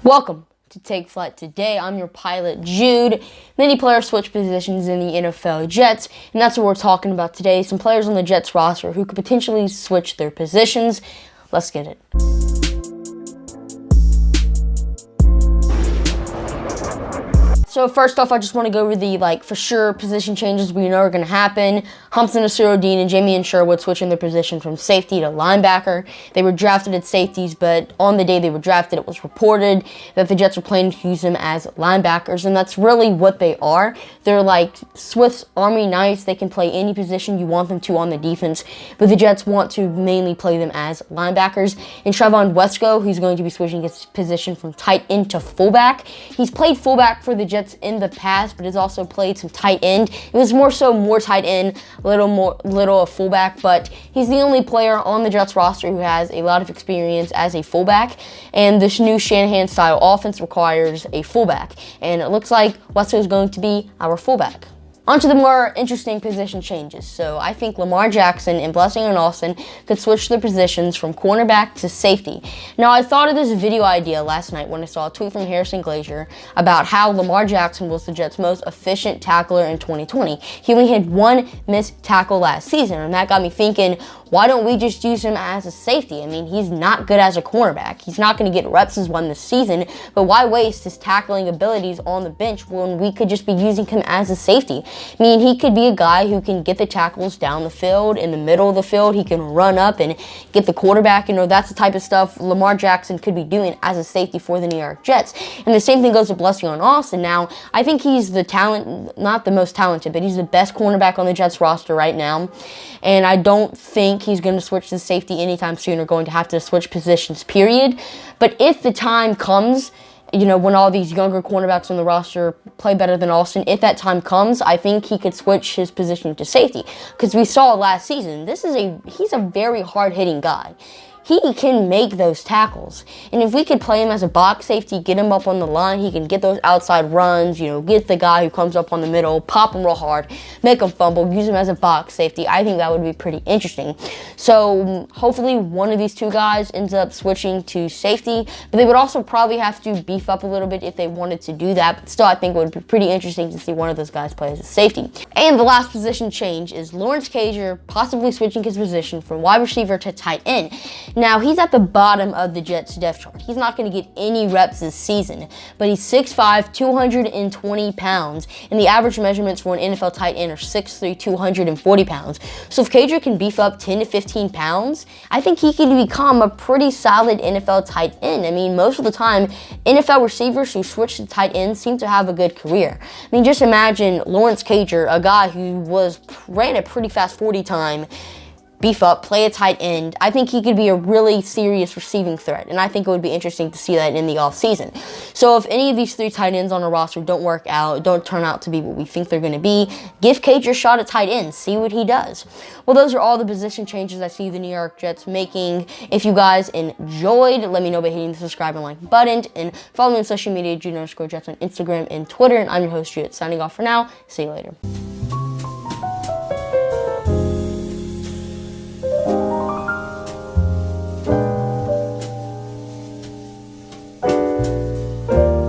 Welcome to Take Flight. Today, I'm your pilot, Jude. Many players switch positions in the NFL Jets, and that's what we're talking about today. Some players on the Jets roster who could potentially switch their positions. Let's get it. So first off, I just want to go over the for sure position changes we know are going to happen. Humpson, Asuro-Dean, and Jamie and Sherwood switching their position from safety to linebacker. They were drafted as safeties, but on the day they were drafted, it was reported that the Jets were planning to use them as linebackers, and that's really what they are. They're like Swiss Army knights. They can play any position you want them to on the defense, but the Jets want to mainly play them as linebackers. And Trevon Wesco, who's going to be switching his position from tight end to fullback. He's played fullback for the Jets in the past, but has also played some tight end. It was more tight end, little a fullback, but he's the only player on the Jets roster who has a lot of experience as a fullback, and this new Shanahan style offense requires a fullback, and it looks like Wesco is going to be our fullback. On to the more interesting position changes. So I think Lamar Jackson and Blessing and Austin could switch their positions from cornerback to safety. Now, I thought of this video idea last night when I saw a tweet from Harrison Glazier about how Lamar Jackson was the Jets' most efficient tackler in 2020. He only had one missed tackle last season, and that got me thinking, why don't we just use him as a safety? I mean, he's not good as a cornerback. He's not going to get reps as one this season, but why waste his tackling abilities on the bench when we could just be using him as a safety? I mean, he could be a guy who can get the tackles down the field, in the middle of the field. He can run up and get the quarterback. That's the type of stuff Lamar Jackson could be doing as a safety for the New York Jets. And the same thing goes with Blessing and Austin. Now, I think he's the talent, not the most talented, but he's the best cornerback on the Jets roster right now. And I don't think he's going to switch to safety anytime soon, or going to have to switch positions, period. But if the time comes, when all these younger cornerbacks on the roster play better than Austin, if that time comes, I think he could switch his position to safety. Because we saw last season, he's a very hard-hitting guy. He can make those tackles. And if we could play him as a box safety, get him up on the line, he can get those outside runs, get the guy who comes up on the middle, pop him real hard, make him fumble, use him as a box safety. I think that would be pretty interesting. So hopefully one of these two guys ends up switching to safety, but they would also probably have to beef up a little bit if they wanted to do that. But still, I think it would be pretty interesting to see one of those guys play as a safety. And the last position change is Lawrence Cager possibly switching his position from wide receiver to tight end. Now, he's at the bottom of the Jets' depth chart. He's not going to get any reps this season, but he's 6'5", 220 pounds, and the average measurements for an NFL tight end are 6'3", 240 pounds. So if Cager can beef up 10 to 15 pounds, I think he can become a pretty solid NFL tight end. I mean, most of the time, NFL receivers who switch to tight end seem to have a good career. I mean, just imagine Lawrence Cager, a guy who ran a pretty fast 40 time, beef up, play a tight end. I think he could be a really serious receiving threat, and I think it would be interesting to see that in the offseason. So if any of these three tight ends on a roster don't work out, don't turn out to be what we think they're going to be, give Cage a shot at tight end, see what he does. Well, those are all the position changes I see the New York Jets making. If you guys enjoyed, let me know by hitting the subscribe and like button, and follow me on social media, Jude_Jets on Instagram and Twitter, and I'm your host, Jude, signing off for now. See you later.